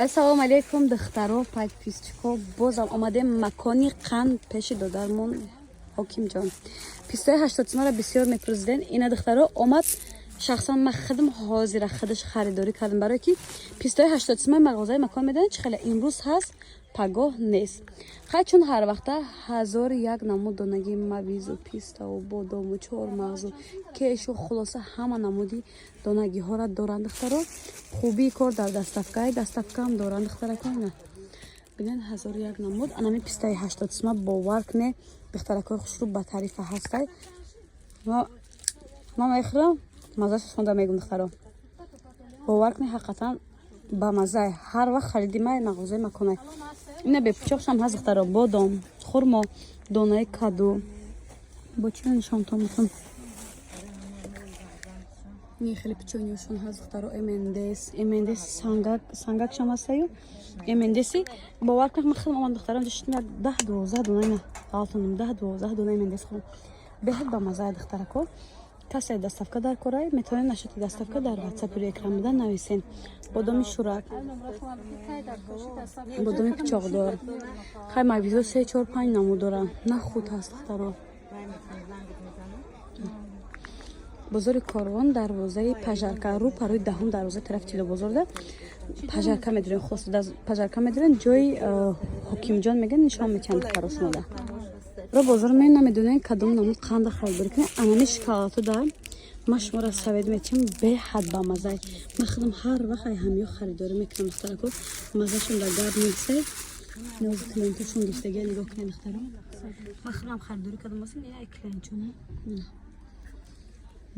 Ассалому алейкум духтаро, подписчико. Бозам омадем макони қанд пеши додармон ҳокимҷон. Пистои 83-ро бисёр мепурсиден. Ина духтаро омад шахсан ма худам ҳозира худаш харидорӣ кардам, барое ки пистои 83 мағозаи макон медонед чӣ хеле имрӯз ҳаст, пагоҳ нест. Хай чун ҳар вақта 1001 намуд донагӣ мавизу, пистау, бодому, чормағзу, кешу, хулоса ҳама намуди донагиҳоро доранд духтаро. Хубии кор дар даставкаи даставкаам доранд духтаракона. Бинен 1001 намуд. Анами пистои 83 бовар кунед духтаракои хушрӯ ба тарифа ҳастай. Ма мехӯрам, маззаш шонда мегум духтаро. Бовар кунед ҳақиқатан ба маззаи ҳар вақт хариди май мағозаи маконай. Ина бепӯчоқшам ҳаст духтаро. Бодом, хурмо, донаи каду. Бо чӣ нишонтон мекунам? Не хеле печёнёшон ҳаст духтаро. Эмендес сангакшам ҳастаю. Эмендеси бовар кунед ма худам омадам духтаро. Инҷо шитм 10-12 дона ина алтонам 10-12 дона эмендес хурам. Беҳад ба маззаи духтарако. Касе даставка дар корай метавонед нашоти даставка дар WhatsApp ё экран бидан нависен. Бодоми шурак, бодоми пичоқдор. Хай мавизо 3-4-5 намуд дорам. На худ ҳаст духтаро. бозори Корвон дарвозаи Пажарка рӯ парои 10 дарвоза тарафи Тилобозорда Пажарка медорем. Хос Пажарка медорем ҷои ҳокимҷон меган нишон метиҳанд духтаро шумода. ро бозор мен намедонен кадом намуд қанда харидорӣ кунед. Анами шоколаду да ма шуморо савед метиҳам беҳад ба маззаи. Ма худам ҳар вақт ай ҳамиё харидорӣ мекунам духтарако. Маззашон дар гап мегисай. Нози клиенташон гифтагия нигоҳ кунед духтаро. Ма худам харидорӣ кардам масалан ин ай клиентчона.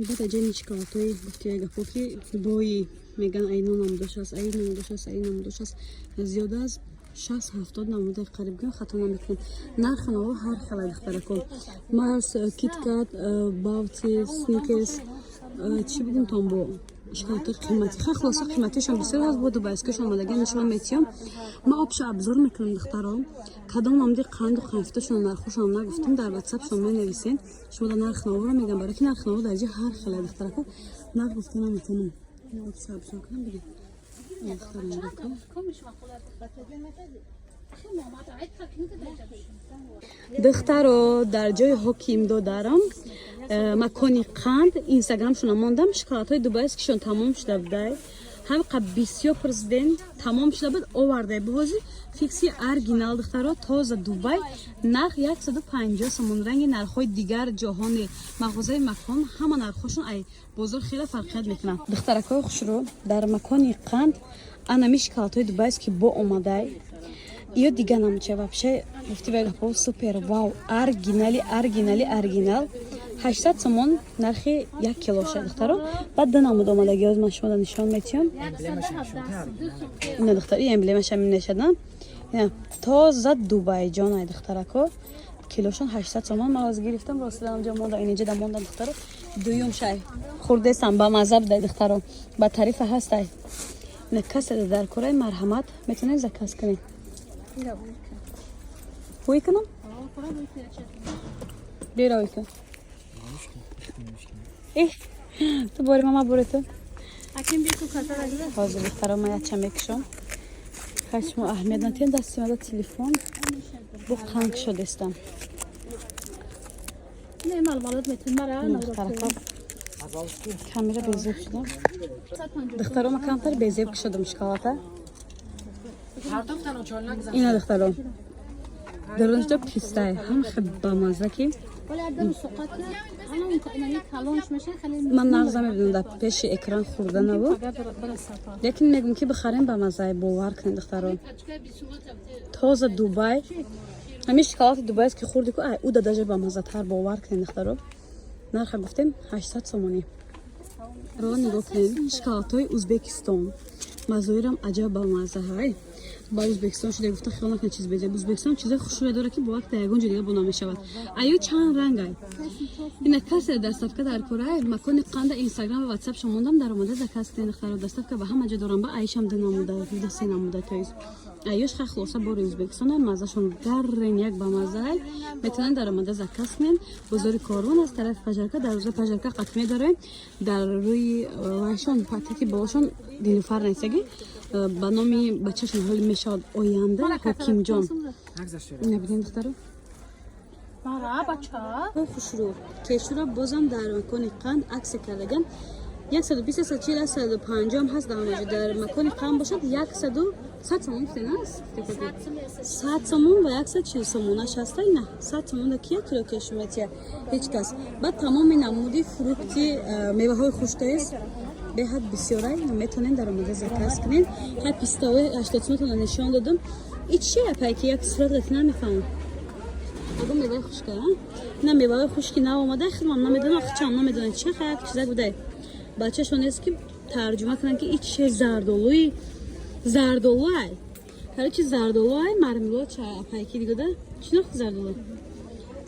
Баъд ҷани шоколадҳои гуфтия гапо ки бои меган ай ном намудош аст, ай намудош аст, ай намудош аст. Зиёда аз 60-70 намуди қариб гӯ хато намекунам. Нархи наво ҳар хеле духтаракон. Марс, Киткат, Баунти, Сникерс, чӣ будем там бо шоколадҳои қиматӣ. Хай хулоса қиматишон бисёр аст. Бо дубайскашон омадагӣ нишон метиҳам. Ма обшо обзор мекунам духтаро. Кадом намуди қанду қанфиташон нархошон нагуфтам дар WhatsApp шон менависен. Шумо дар нархи наворо мегам барои ки нархи наво дар ҷо ҳар хеле духтарако. Нагуфта наметавонам. Обшо обзор кунам бигем. духтаро дар ҷои ҳокимдо дарам макони қанд инстаграмшона мондам. Шоколадҳои дубайскишон тамом шуда будай. ҳамқа бисёр президент тамом шуда буд овардай бози фикси оригинал духтаро тоза Дубай нарх 150 сомон. ранги нархҳои дигар ҷоҳони мағозаи макон ҳама нархҳошон ай бозор хеле фарқият мекунад. духтаракои хушрӯ дар макони қанд анами шоколадҳои дубайски бо омадай ё дига намуча вообще гуфтивагапо супер вау оригинал 800 сомон нархи 1 килоша духтаро. Баъд ду намуд омадаги оз ман шумо нишон метиҳам. ина духтаро эмблемаша менешадам. ина тоза дубайҷон ай духтарако. килошон 800 сомон. ман оз гирифтам ростидан ҷо монда инҷа да монда духтаро. дуюм шай хурдесам ба мазза будай духтаро. ба тарифа ҳастай. ина касе дар кораи марҳамат метавонед заказ кунед. бӯй кунам? бера ойка. ту бори мама бори ту. ҳозир духтаро ма яча мекушам. хай шумо аҳамият натиҳем дасти мада телефон бо қанд шудестам. камера безеб шудам. духтаро ма камтар безеб шудам шоколада. ина духтаро даронҷо пистай ҳам хеле бамазза ки ман нағза мебинам дар пеши экран хурда наву. лекин мегум ки бихарем ба маззаи бовар кунед духтаро. тоза Дубай ҳамин шоколади дубайски хурди ку ай уда даже ба маззатар бовар кунед духтаро. нарха гуфтем 800 сомонӣ. ро нигоҳ кунед шоколадҳои Узбекистон мазоирам аҷаб ба мазза ҳай. ба Узбекистон шуда гуфта хиёл накунед чиз безе. Узбекистон чизои хушрӯе дорад ки бо вақт ягон ҷо дига бо намешавад. Аю чанд рангай. ина касе даставка дар корай макони қанда инстаграм ва WhatsApp шо мондам дар омада заказ кунед духтаро. даставка ба ҳама ҷо дорам. ба айшам 2 намуда 3 намуда тоиз. Айёш хай хулоса бори Узбекистон маззашон гаррен як ба маззаи метавонед дар омада заказ кунед. бозори Корвон аз тарафи Пажарка дарвозаи Пажарка қатъ медорем. дар рӯи вайшон патики болошон Нилуфар нестаги ба номи бачашон ҳоли мешавад оянда ҳокимҷон. Набидем духтаро хушрӯ кешура бозам дар макони қанд аксе кардагам 120-140-150 ҳаст дар дар макони қанд бошад 100 сомон гуфтенааст 100 сомон ва 140 сомонаш ҳаста ина 100 сомон да кия кило кешуметия ҳеҷ кас баъд тамоми намуди фрукти меваҳои хуштаест беҳад бисёрай метонен даромада заказ кунен ҳай пистаои 80 нишон додам ин чия пайки як сурат гати намефаҳмам агам меваи хушка ина меваи хушки нав омада хилмам намедонам ахчам намедонам чи хай як чиза будай бачашон нест ки тарҷума кунан ки ин чи зардолуай ҳарчи зардолуай мармелод чай пайки дигода чи нахт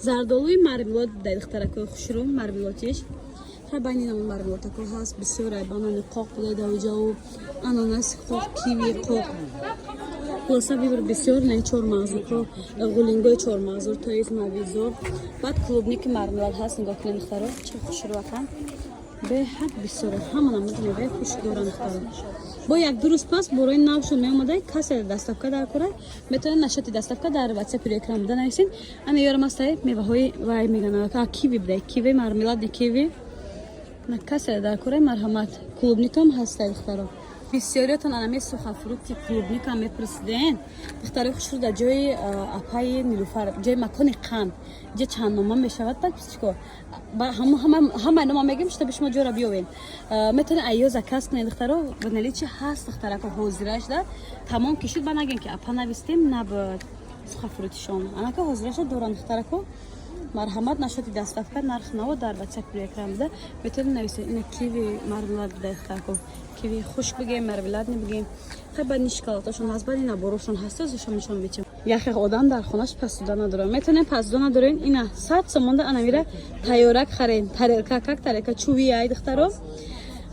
зардолуи мармелод будай духтаракои хушрӯ мармелодиш ҳар байни намон мармелодако ҳаст бисёрай банани қоқ будай давҷаву анонаси қоқ киви қоқ хулоса вибр бисёр не чормағзуко ғулингои чормағзур тоиз мавизор баъд клубники мармелод ҳаст нигоҳ кунед духтаро чӣ хушрӯакан беҳад бисёра ҳама намуди меваи хушк доранд духтаро бо як ду рӯз пас борои навшон меомадай касе даставка дар кора метавонед нашоти даставка дар ватсапи экран буда нависед ана ёрам астай меваҳои вай мегана киви будай киви мармелади киви на касе дар кора марҳамат клубникам ҳастай духтаро бисёриятон анаме сухафрукти клубника мепурсиден духтарои хушрӯ дар ҷои апаи нилуфар ҷои макони қанд ҷо чанднома мешавад бад писчико ҳамаи нома мегем шта бишумо ҷора биёвем метавонед айё заказ кунед духтаро наличи ҳаст духтарако ҳозираш да тамом кишид ба нагем ки апа навистем набояд сухафрутишон анака ҳозираша доранд духтарако марҳамат нашоти даставка нарх наво дар ватсапи экран буда метавонед нависед ина киви мармелад буда духтарако киви хушк бигем мармелад небигем хай баъд шоколадашон ҳаст баъд ина борошон ҳаста зошон нишон мечем яхе одам дар хонаш пасуда надорад метавонед пасуда надорен ина 100 сомонда анамира тайёрак харен тарелка чуви ай духтаро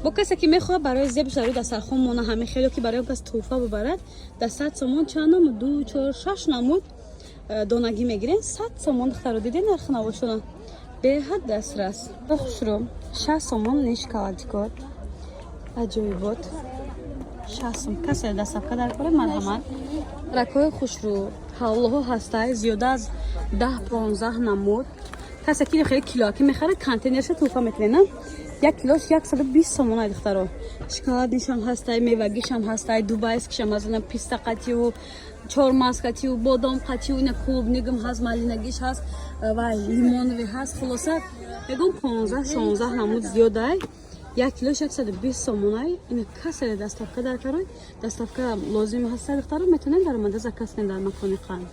бо касе ки мехоҳад барои зебш дарои дастархон мона ҳамин хеле ки барои он кас тӯҳфа бубарад дар 100 сомон чанд намуд 2 4 6 намуд донагӣ мегирен 100 сомон духтаро диден нархи навошона беҳад дастрас хушрӯ 60 сомон ниш каладикот аҷоибот 60 сом касе даставка дар кора марҳамат ракои хушрӯ ҳавлоҳо ҳастай зиёда аз 10-15 намуд касе ки хеле килоакӣ мехарад контейнерша тӯҳфа метавонад 1 килош 120 сомон ай духтаро шоколад нишам ҳастай мевагишам ҳастай дубайскишам ҳазана писта қативу чормағз қативу бодом қативу ина клубнигам ҳаст малинагиш ҳаст вай лимонови ҳаст хулоса ягон 15-16 намуд зиёдай 1 килош 120 сомонай ина касе даставка дар карой даставка лозим ҳастай духтаро метавонед даромада заказ кунед дар макони қанд